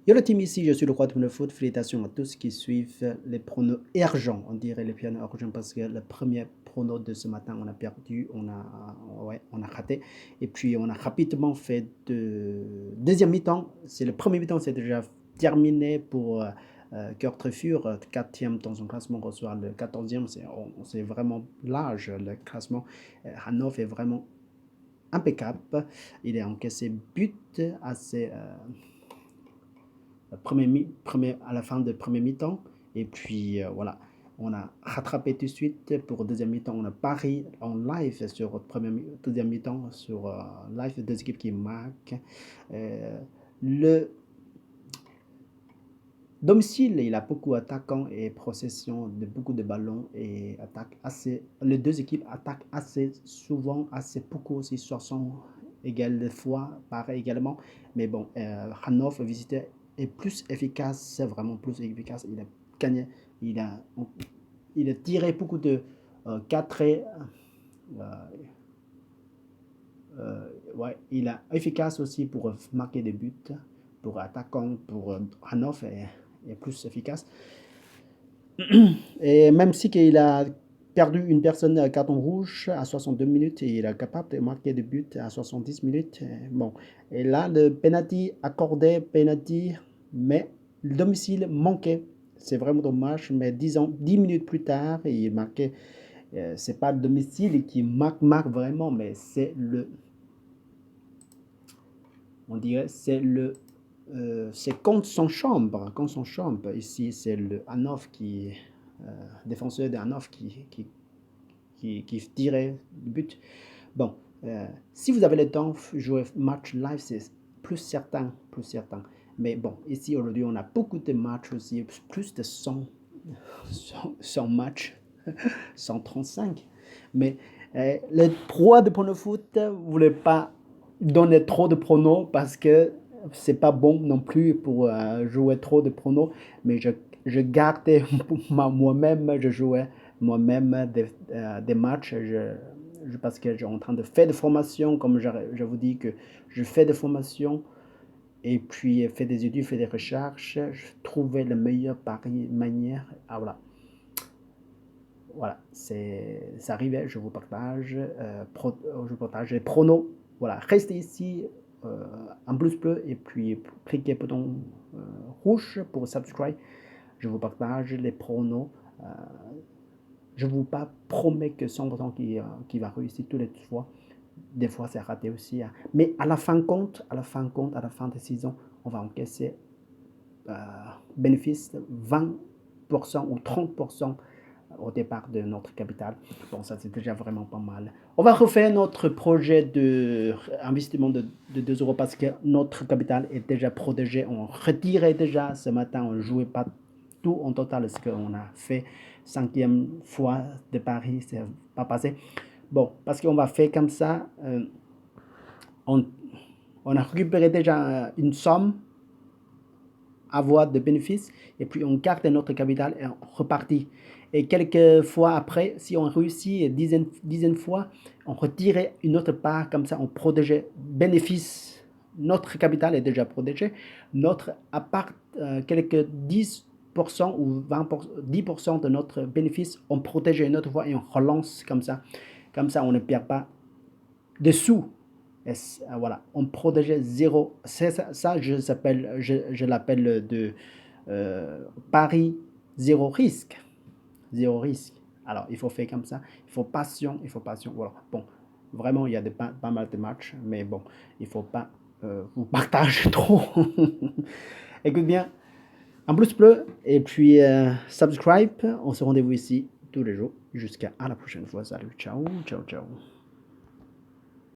Yo le team ici, je suis le roi de le foot. Félicitations à tous qui suivent les pronos urgents. On dirait les pianos urgents parce que le premier prono de ce matin, on a perdu, on a raté. Et puis on a rapidement fait de deuxième mi-temps. C'est le premier mi-temps, c'est déjà terminé pour Cœur Treffure, 4e dans son classement, reçoit le 14e. C'est vraiment large le classement. Hanov est vraiment impeccable. Il a encaissé but assez. À la fin de premier mi-temps. Et puis voilà, on a rattrapé tout de suite pour deuxième mi-temps. On a pari en live sur deuxième mi-temps, sur live deux équipes qui marquent. Le domicile, il a beaucoup d'attaquants et possession de beaucoup de ballons et les deux équipes attaquent assez souvent, assez beaucoup aussi, 60 égales fois, pareil également. Mais bon, Hannover, le visiteur, est plus efficace, c'est vraiment plus efficace. Il a gagné, il a tiré beaucoup de 4 ouais, il est efficace aussi pour marquer des buts, pour attaquant, pour Hannover est plus efficace. Et même si il a perdu une personne à carton rouge à 62 minutes et il est capable de marquer des buts à 70 minutes. Bon, et là, le penalty accordé, penalty, mais le domicile manquait. C'est vraiment dommage, mais 10 minutes plus tard, il marquait. C'est pas le domicile qui marque vraiment, mais c'est on dirait, c'est contre son chambre, Ici, c'est le Hanov défenseur de Hanov qui tirait le but. Bon, si vous avez le temps, jouer match live, c'est plus certain. Mais bon, ici, aujourd'hui, on a beaucoup de matchs aussi, plus de 100 matchs, 135. Mais les pros de prono foot ne voulaient pas donner trop de pronos parce que c'est pas bon non plus pour jouer trop de pronos. Mais je gardais moi-même, je jouais moi-même des matchs. Parce que je suis en train de faire des formations, comme je vous dis que je fais des formations et puis fais des études, fais des recherches, je trouvais la meilleure manière. Ah voilà. Voilà, ça arrivait, je vous partage, je partage les pronos. Voilà, restez ici en bleu bleu et puis cliquez le bouton rouge pour subscribe. Je vous partage les pronos. Je ne vous pas promets que 100% qui va réussir toutes les fois. Des fois, c'est raté aussi. Hein. Mais à la fin de la fin de saison, on va encaisser bénéfice 20% ou 30% au départ de notre capital. Bon, ça c'est déjà vraiment pas mal. On va refaire notre projet d'investissement de 2 euros parce que notre capital est déjà protégé. On retirait déjà ce matin, on ne jouait pas tout en total ce qu'on a fait. 5e fois de Paris, c'est pas passé. Bon, parce qu'on va faire comme ça, on a récupéré déjà une somme avoir de bénéfices et puis on garde notre capital et on repartit. Et quelques fois après, si on réussit dizaine fois, on retirait une autre part, comme ça on protégeait bénéfice. Notre capital est déjà protégé. Notre, à part quelques 10% ou 10% de notre bénéfice, on protège une autre fois et on relance comme ça. Comme ça, on ne perd pas de sous. Voilà, on protégeait zéro. Ça je l'appelle de pari zéro risque. Zéro risque. Alors, il faut faire comme ça. Il faut passion. Voilà. Bon, vraiment, il y a pas mal de matchs, mais bon, il ne faut pas vous partager trop. Écoute bien, en plus bleu, et puis subscribe. On se rendez-vous ici tous les jours. Jusqu'à la prochaine fois. Salut, ciao.